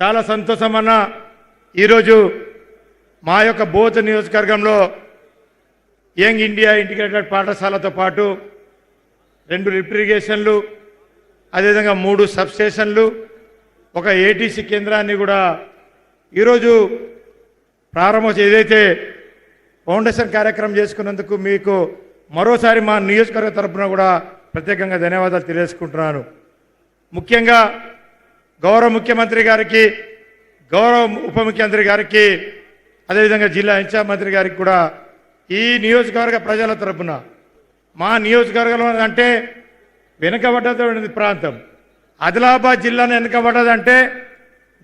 చాలా సంతోషం అన్న ఈరోజు మా యొక్క బోధ నియోజకవర్గంలో యంగ్ ఇండియా ఇంటిగ్రేటెడ్ పాఠశాలతో పాటు 2 లిఫ్ట్ ఇరిగేషన్లు అదేవిధంగా 3 సబ్ స్టేషన్లు ఒక ఏటీసీ కేంద్రాన్ని కూడా ఈరోజు ప్రారంభం ఏదైతే ఫౌండేషన్ కార్యక్రమం చేసుకున్నందుకు మీకు మరోసారి మా నియోజకవర్గ తరఫున కూడా ప్రత్యేకంగా ధన్యవాదాలు తెలియజేసుకుంటున్నాను. ముఖ్యంగా గౌరవ ముఖ్యమంత్రి గారికి, గౌరవ ఉప ముఖ్యమంత్రి గారికి, అదేవిధంగా జిల్లా ఇన్ఛార్జ్ మంత్రి గారికి కూడా ఈ నియోజకవర్గ ప్రజల తరఫున మా నియోజకవర్గంలో అంటే వెనుకబడ్డ ప్రాంతం ఆదిలాబాద్ జిల్లాను వెనుకబడ్డదంటే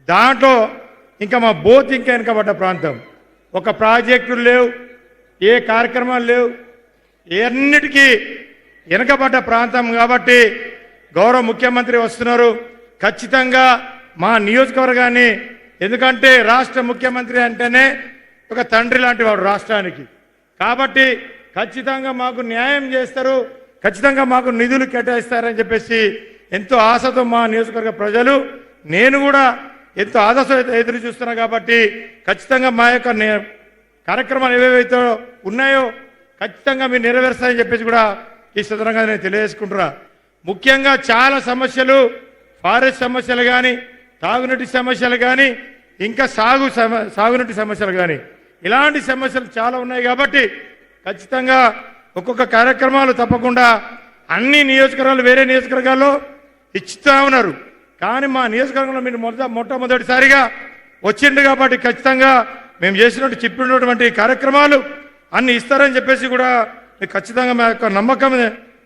దాంట్లో ఇంకా మా బోత్ ఇంకా వెనుకబడ్డ ప్రాంతం. ఒక ప్రాజెక్టులు లేవు, ఏ కార్యక్రమాలు లేవు, అన్నిటికీ వెనుకబడ్డ ప్రాంతం కాబట్టి గౌరవ ముఖ్యమంత్రి వస్తున్నారు. ఖచ్చితంగా మా నియోజకవర్గాన్ని, ఎందుకంటే రాష్ట్ర ముఖ్యమంత్రి అంటేనే ఒక తండ్రి లాంటి వాడు రాష్ట్రానికి, కాబట్టి ఖచ్చితంగా మాకు న్యాయం చేస్తారు, ఖచ్చితంగా మాకు నిధులు కేటాయిస్తారని చెప్పేసి ఎంతో ఆశతో మా నియోజకవర్గ ప్రజలు, నేను కూడా ఎంతో ఆశతో ఎదురు చూస్తున్నా. కాబట్టి ఖచ్చితంగా మా యొక్క కార్యక్రమాలు ఏవేవైతే ఉన్నాయో ఖచ్చితంగా మీరు నెరవేరుస్తారని చెప్పేసి కూడా ఈ సందర్భంగా నేను తెలియజేసుకుంటున్నా. ముఖ్యంగా చాలా సమస్యలు, ఫారెస్ట్ సమస్యలు కానీ, తాగునీటి సమస్యలు కానీ, ఇంకా సాగునీటి సమస్యలు కానీ, ఇలాంటి సమస్యలు చాలా ఉన్నాయి. కాబట్టి ఖచ్చితంగా ఒక్కొక్క కార్యక్రమాలు తప్పకుండా అన్ని నియోజకవర్గాలు వేరే నియోజకవర్గాల్లో ఇచ్చుతూ ఉన్నారు. కానీ మా నియోజకవర్గంలో మీరు మొట్టమొదటిసారిగా వచ్చిండు కాబట్టి ఖచ్చితంగా మేము చెప్పినటువంటి కార్యక్రమాలు అన్ని ఇస్తారని చెప్పేసి కూడా మీకు ఖచ్చితంగా మా యొక్క నమ్మకం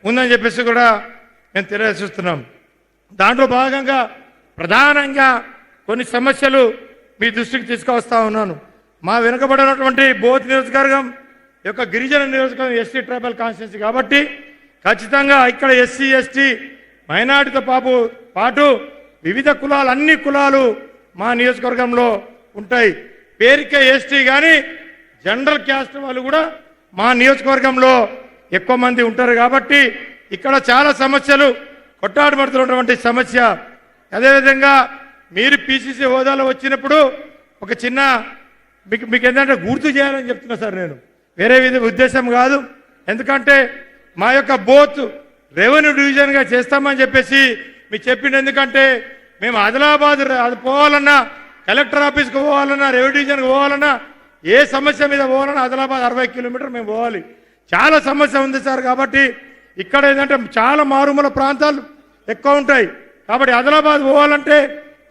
ఉందని చెప్పేసి కూడా మేము తెలియజేస్తున్నాం. దాంట్లో భాగంగా ప్రధానంగా కొన్ని సమస్యలు మీ దృష్టికి తీసుకువస్తా ఉన్నాను. మా వెనుకబడినటువంటి బోత్ నియోజకవర్గం యొక్క గిరిజన నియోజకవర్గం ఎస్టీ ట్రైబల్ కాన్స్టిట్యున్సీ కాబట్టి ఖచ్చితంగా ఇక్కడ ఎస్సీ ఎస్టీ మైనార్టీతో పాటు వివిధ కులాలు, అన్ని కులాలు మా నియోజకవర్గంలో ఉంటాయి. పేరుకే ఎస్టీ కానీ జనరల్ క్యాస్ట్ వాళ్ళు కూడా మా నియోజకవర్గంలో ఎక్కువ మంది ఉంటారు. కాబట్టి ఇక్కడ చాలా సమస్యలు కొట్టాడబడుతున్నటువంటి సమస్య. అదేవిధంగా మీరు పీసీసీ హోదాలో వచ్చినప్పుడు ఒక చిన్న మీకు ఏంటంటే గుర్తు చేయాలని చెప్తున్నా సార్, నేను వేరే ఉద్దేశం కాదు. ఎందుకంటే మా యొక్క బోత్ రెవెన్యూ డివిజన్గా చేస్తామని చెప్పేసి మీకు చెప్పిండు. ఎందుకంటే మేము ఆదిలాబాద్ పోవాలన్నా, కలెక్టర్ ఆఫీస్కి పోవాలన్నా, రెవెన్యూ డివిజన్కి పోవాలన్నా, ఏ సమస్య మీద పోవాలన్నా ఆదిలాబాద్ 60 కిలోమీటర్లు మేము పోవాలి. చాలా సమస్య ఉంది సార్. కాబట్టి ఇక్కడ ఏంటంటే చాలా మారుమూల ప్రాంతాలు ఎక్కువ ఉంటాయి. కాబట్టి ఆదిలాబాద్ పోవాలంటే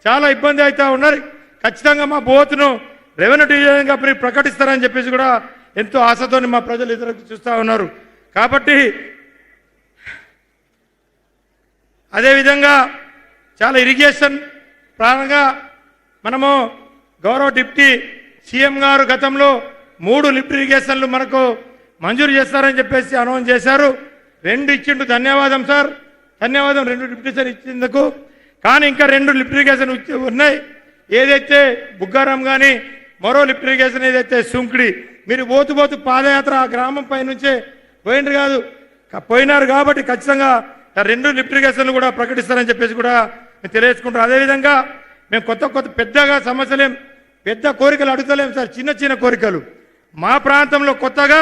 చాలా ఇబ్బంది అవుతూ ఉన్నారు. ఖచ్చితంగా మా బోత్ను రెవెన్యూ డివిజన్గా మీరు ప్రకటిస్తారని చెప్పేసి కూడా ఎంతో ఆశతో మా ప్రజలు ఎదురు చూస్తూ ఉన్నారు. కాబట్టి అదేవిధంగా చాలా ఇరిగేషన్ ప్రారంభంగా మనము గౌరవ డిప్యూటీ సీఎం గారు గతంలో 3 లిఫ్ట్ ఇరిగేషన్లు మనకు మంజూరు చేస్తారని చెప్పేసి అనౌన్స్ చేశారు. 2 ఇచ్చిండు, ధన్యవాదం సార్, ధన్యవాదం 2 లిఫ్ట్ ఇరిగేషన్ ఇచ్చేందుకు. కానీ ఇంకా 2 లిఫ్ట్ ఇరిగేషన్ ఉన్నాయి. ఏదైతే బుగ్గారం కానీ మరో లిఫ్ట్ ఇరిగేషన్ ఏదైతే సుంకిడి, మీరు పోతూ పాదయాత్ర ఆ గ్రామం పై నుంచే పోయినారు. కాబట్టి ఖచ్చితంగా 2 లిఫ్ట్ ఇరిగేషన్లు కూడా ప్రకటిస్తారని చెప్పేసి కూడా మేము తెలియజేసుకుంటాం. అదేవిధంగా మేము కొత్త పెద్దగా సమస్యలేం, పెద్ద కోరికలు అడుగుతలేం సార్, చిన్న కోరికలు. మా ప్రాంతంలో కొత్తగా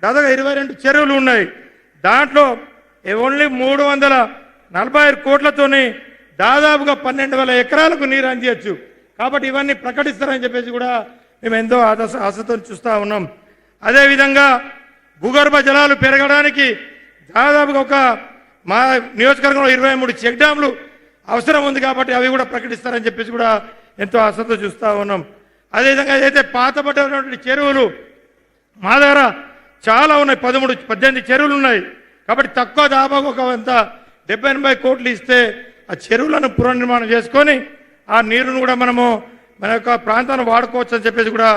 దాదాపు 22 చెరువులు ఉన్నాయి. దాంట్లో ఓన్లీ 345 కోట్లతోని దాదాపుగా 12,000 ఎకరాలకు నీరు అందించచ్చు. కాబట్టి ఇవన్నీ ప్రకటిస్తారని చెప్పేసి కూడా మేము ఎంతో ఆశతో చూస్తూ ఉన్నాం. అదేవిధంగా భూగర్భ జలాలు పెరగడానికి దాదాపుగా మా నియోజకవర్గంలో 23 చెక్ డ్యామ్లు అవసరం ఉంది. కాబట్టి అవి కూడా ప్రకటిస్తారని చెప్పేసి కూడా ఎంతో ఆశతో చూస్తూ ఉన్నాం. అదేవిధంగా ఏదైతే పాతబడ్డటువంటి చెరువులు మా దగ్గర చాలా ఉన్నాయి, 18 చెరువులు ఉన్నాయి. కాబట్టి తక్కువ దాదాపు ఒక 70-80 కోట్లు ఇస్తే ఆ చెరువులను పునర్నిర్మాణం చేసుకొని ఆ నీరును కూడా మనము మన యొక్క ప్రాంతాన్ని వాడుకోవచ్చు అని చెప్పేసి కూడా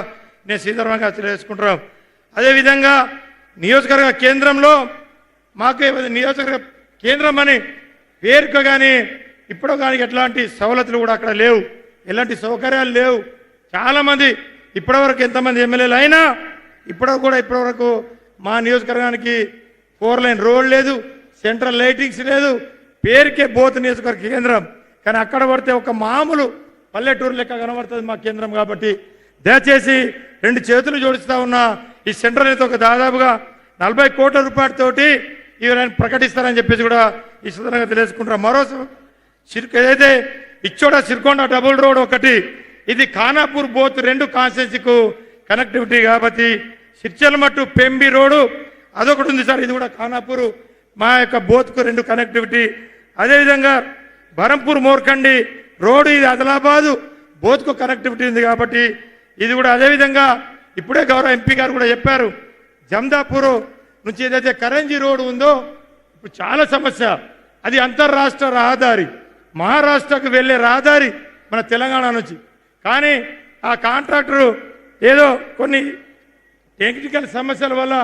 నేను సందర్భంగా తెలియజేసుకుంటున్నాం. అదేవిధంగా నియోజకవర్గ కేంద్రంలో మాకు నియోజకవర్గ కేంద్రం అని పేరుకు కానీ ఇప్పుడు కానీ ఎట్లాంటి సవలతులు కూడా అక్కడ లేవు, ఎలాంటి సౌకర్యాలు లేవు. చాలామంది ఇప్పటివరకు ఎంతమంది ఎమ్మెల్యేలు అయినా ఇప్పటివరకు మా నియోజకవర్గానికి 4 లైన్ రోడ్ లేదు, సెంట్రల్ లైటింగ్స్ లేదు, పేరుకే బోత్ నియోజకవర్గ కేంద్రం. కానీ అక్కడ పడితే ఒక మామూలు పల్లెటూరు లెక్క కనబడుతుంది మా కేంద్రం. కాబట్టి దయచేసి 2 చేతులు జోడిస్తా ఉన్న ఈ సెంట్రల్ అయితే ఒక దాదాపుగా 40 కోట్ల రూపాయలతోటి ఇవి ప్రకటిస్తారని చెప్పేసి కూడా ఈ సందర్భంగా తెలియజేసుకుంటారు. మరో ఏదైతే ఇచ్చోడ సిరికొండ డబుల్ రోడ్ ఒకటి, ఇది ఖానాపూర్ బోత్ 2 కాన్స్టిట్యున్సీకు కనెక్టివిటీ. కాబట్టి సిర్చలమట్టు పెంబి రోడ్డు అదొకటి ఉంది సార్, ఇది కూడా ఖానాపూర్ మా యొక్క బోత్కు 2 కనెక్టివిటీ. అదేవిధంగా బరంపూర్ మోర్కండి రోడ్డు, ఇది ఆదిలాబాదు బోత్కు కనెక్టివిటీ ఉంది. కాబట్టి ఇది కూడా అదేవిధంగా ఇప్పుడే గౌరవ ఎంపీ గారు కూడా చెప్పారు, జమ్దాపూర్ నుంచి ఏదైతే కరంజీ రోడ్డు ఉందో ఇప్పుడు చాలా సమస్య. అది అంతర్రాష్ట్ర రహదారి, మహారాష్ట్రకు వెళ్ళే రహదారి మన తెలంగాణ నుంచి. కానీ ఆ కాంట్రాక్టరు ఏదో కొన్ని టెక్నికల్ సమస్యల వల్ల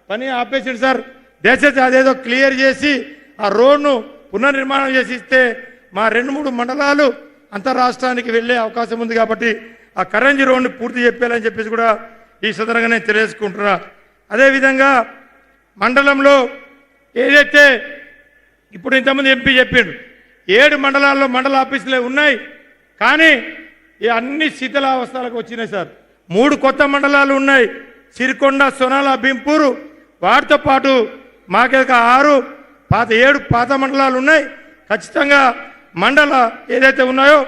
పని ఆపేసింది సార్. దయచేసి అదేదో క్లియర్ చేసి ఆ రోడ్ను పునర్నిర్మాణం చేసి ఇస్తే మా 2-3 మండలాలు అంతర్రాష్ట్రానికి వెళ్ళే అవకాశం ఉంది. కాబట్టి ఆ కరంజీ రోడ్ని పూర్తి చెప్పాలని చెప్పేసి కూడా ఈ సందర్భంగా నేను తెలియజేసుకుంటున్నా. అదేవిధంగా మండలంలో ఏదైతే ఇప్పుడు ఇంతమంది ఎంపీ చెప్పిండు 7 మండలాల్లో మండల ఆఫీసులే ఉన్నాయి, కానీ ఈ అన్ని శిథిలావస్థలకు వచ్చినాయి సార్. 3 కొత్త మండలాలు ఉన్నాయి, సిరికొండ, సొనాల, బింపూరు. వాటితో పాటు మాకేక 7 పాత మండలాలు ఉన్నాయి. ఖచ్చితంగా మండల ఏదైతే ఉన్నాయో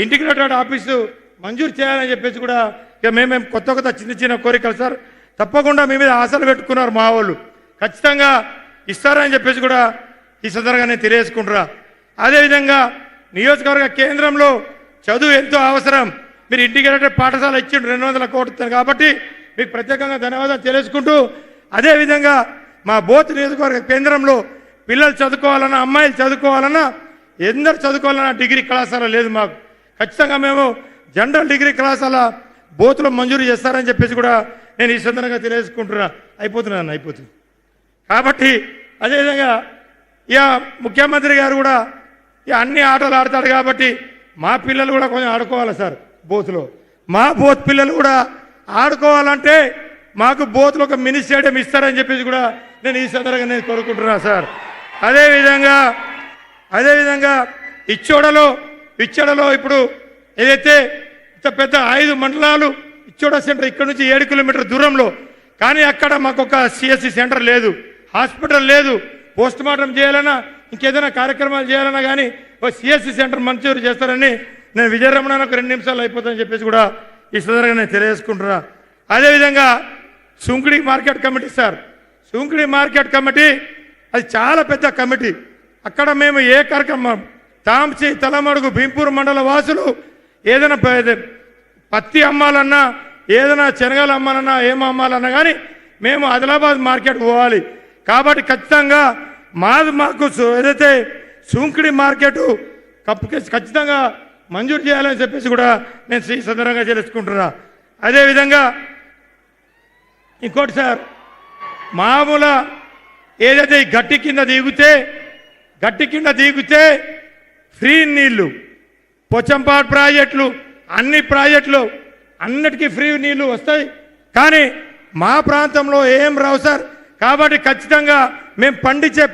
ఇంటిగ్రేటెడ్ ఆఫీసు మంజూరు చేయాలని చెప్పేసి కూడా ఇక మేము కొత్త చిన్న కోరికలు సార్. తప్పకుండా మీ మీద ఆశలు పెట్టుకున్నారు మా వాళ్ళు, ఖచ్చితంగా ఇస్తారని చెప్పేసి కూడా ఈ సందర్భంగా నేను తెలియజేసుకుంటున్నా. అదేవిధంగా నియోజకవర్గ కేంద్రంలో చదువు ఎంతో అవసరం. మీరు ఇంటిగ్రేటెడ్ పాఠశాల ఇచ్చిండు 200 కోట్లు, కాబట్టి మీకు ప్రత్యేకంగా ధన్యవాదాలు తెలియజేసుకుంటూ, అదేవిధంగా మా బోత్ నియోజకవర్గ కేంద్రంలో పిల్లలు చదువుకోవాలన్నా, అమ్మాయిలు చదువుకోవాలన్నా, ఎందరు చదువుకోవాలన్నా డిగ్రీ కళాశాల లేదు మాకు. ఖచ్చితంగా మేము జనరల్ డిగ్రీ కళాశాల బోత్లో మంజూరు చేస్తారని చెప్పేసి కూడా నేను ఈ సందర్భంగా తెలియజేసుకుంటున్నా. అయిపోతుంది. కాబట్టి అదేవిధంగా ఇక ముఖ్యమంత్రి గారు కూడా ఇక అన్ని ఆటలు ఆడతాడు. కాబట్టి మా పిల్లలు కూడా కొంచెం ఆడుకోవాలి సార్ బోత్లో. మా బోత్ పిల్లలు కూడా ఆడుకోవాలంటే మాకు బోత్లో ఒక మినీ స్టేడియం ఇస్తారని చెప్పేసి కూడా నేను ఈ సందర్భంగా నేను కోరుకుంటున్నా సార్. అదేవిధంగా ఇచ్చోడలో ఇప్పుడు ఏదైతే ఇంత పెద్ద 5 మండలాలు, ఇచ్చోడ సెంటర్ ఇక్కడ నుంచి 7 కిలోమీటర్ల దూరంలో, కానీ అక్కడ మాకు ఒక సిఎస్సి సెంటర్ లేదు, హాస్పిటల్ లేదు. పోస్ట్ మార్టం చేయాలన్నా, ఇంకేదైనా కార్యక్రమాలు చేయాలన్నా కానీ ఒక సిఎస్సి సెంటర్ మంజూరు చేస్తారని నేను విజయరమణకు 2 నిమిషాలు అయిపోతుందని చెప్పేసి కూడా ఈ సందర్భంగా నేను తెలియజేసుకుంటున్నా. అదేవిధంగా Sunkudi market committee sir, Sunkudi market committee అది చాలా పెద్ద కమిటీ. అక్కడ మేము ఏ కార్యక్రమం తాంసి, తలమడుగు, భీంపూర్ మండల వాసులు ఏదైనా పత్తి అమ్మాలన్నా, ఏదైనా శనగలు అమ్మాలన్నా, ఏం అమ్మాలన్నా కానీ మేము ఆదిలాబాద్ మార్కెట్ పోవాలి. కాబట్టి ఖచ్చితంగా మాకు ఏదైతే సుంకుడి మార్కెట్ ఖచ్చితంగా మంజూరు చేయాలని చెప్పేసి కూడా నేను ఈ సందర్భంగా తెలుసుకుంటున్నా. అదేవిధంగా ఇంకోటి సార్, మామూలు ఏదైతే గట్టి కింద దిగితే ఫ్రీ నీళ్లు, పోచంపాడు ప్రాజెక్టులు, అన్ని ప్రాజెక్టులు అన్నిటికీ ఫ్రీ నీళ్లు వస్తాయి. కానీ మా ప్రాంతంలో ఏం రావు సార్. కాబట్టి ఖచ్చితంగా మేము పండించే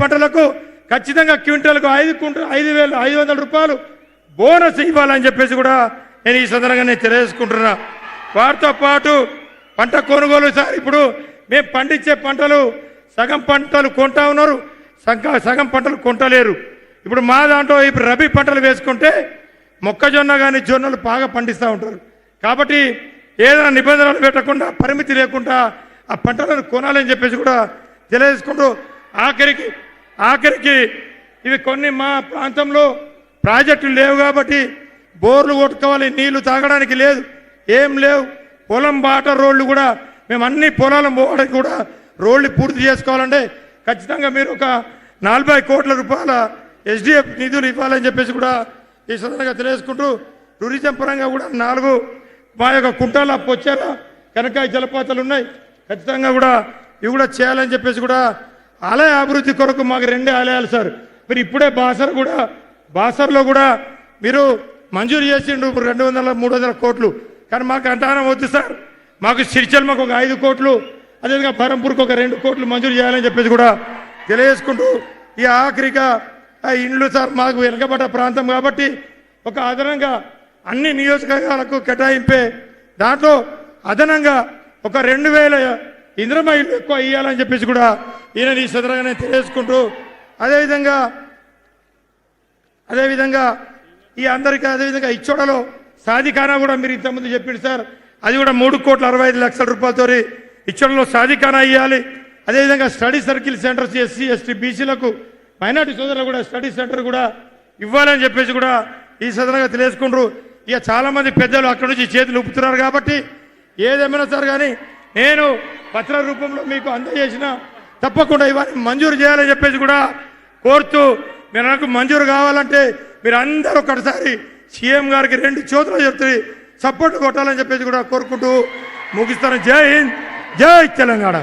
పంటలకు ఖచ్చితంగా క్వింటల్కు 5,500 రూపాయలు బోనస్ ఇవ్వాలని చెప్పేసి కూడా నేను ఈ సందర్భంగా నేను తెలియజేసుకుంటున్నా. వాటితో పాటు పంట కొనుగోలు సార్, ఇప్పుడు మేము పండించే పంటలు సగం పంటలు కొంటా ఉన్నారు, సగం పంటలు కొంటలేరు. ఇప్పుడు మా దాంట్లో ఇప్పుడు రబీ పంటలు వేసుకుంటే మొక్కజొన్న కానీ జొన్నలు బాగా పండిస్తూ ఉంటారు. కాబట్టి ఏదైనా నిబంధనలు పెట్టకుండా, పరిమితి లేకుండా ఆ పంటలను కొనాలని చెప్పేసి కూడా తెలియజేసుకుంటూ, ఆఖరికి ఇవి కొన్ని మా ప్రాంతంలో ప్రాజెక్టులు లేవు కాబట్టి బోర్లు కొట్టుకోవాలి, నీళ్లు తాగడానికి లేదు, ఏం లేవు. పొలం బాట రోడ్లు కూడా మేము అన్ని పొలాలు పోవడానికి కూడా రోడ్లు పూర్తి చేసుకోవాలంటే ఖచ్చితంగా మీరు ఒక 40 కోట్ల రూపాయల SDF నిధులు ఇవ్వాలని చెప్పేసి కూడా ఈ సందర్భంగా తెలియజేసుకుంటూ, టూరిజం పరంగా కూడా 4 మా యొక్క కుంటాల, పొచ్చేల, కనకాయ జలపాతాలు ఉన్నాయి. ఖచ్చితంగా కూడా ఇవి కూడా చేయాలని చెప్పేసి కూడా ఆలయ అభివృద్ధి కొరకు మాకు 2 ఆలయాలు సార్. మీరు ఇప్పుడే బాసర్లో కూడా మీరు మంజూరు చేసిండు 200-300 కోట్లు. కానీ మాకు అంటానం వద్దు సార్. మాకు సిరిచల్మకు ఒక 5 కోట్లు, అదేవిధంగా బరంపూర్కి ఒక 2 కోట్లు మంజూరు చేయాలని చెప్పేసి కూడా తెలియజేసుకుంటూ, ఈ ఆఖరిగా ఆ ఇండ్లు సార్ మాకు వెనకబడ్డ ప్రాంతం కాబట్టి ఒక అదనంగా అన్ని నియోజకవర్గాలకు కేటాయింపే దాంట్లో అదనంగా ఒక 2000 ఇంద్రమ ఇల్లు ఎక్కువ ఇవ్వాలని చెప్పేసి కూడా ఈయన ఈ సందర్భంగా తెలియజేసుకుంటూ అదేవిధంగా ఈ అందరికీ అదేవిధంగా ఇచ్చోడలో సాధికానా కూడా మీరు ఇంతకుముందు చెప్పింది సార్, అది కూడా 3,65,00,000 రూపాయలతో ఇచ్చోడలో సాధికానా ఇవ్వాలి. అదేవిధంగా study circle centres SC ST బీసీలకు మైనార్టీ సోదరులు కూడా స్టడీ సెంటర్ కూడా ఇవ్వాలని చెప్పేసి కూడా ఈ సందర్భంగా తెలియజేసుకుంటారు. ఇక చాలామంది పెద్దలు అక్కడి నుంచి చేతులు ఊపుతున్నారు కాబట్టి ఏదేమైనా సార్ కానీ నేను పత్ర రూపంలో మీకు అందజేసిన తప్పకుండా ఇవన్నీ మంజూరు చేయాలని చెప్పేసి కూడా కోరుతూ, మీరు నాకు మంజూరు కావాలంటే మీరు అందరూ ఒకటిసారి సీఎం గారికి 2 చేతులు చెప్తే సపోర్ట్ కొట్టాలని చెప్పేసి కూడా కోరుకుంటూ ముగిస్తాను. జై హింద్, జై తెలంగాణ.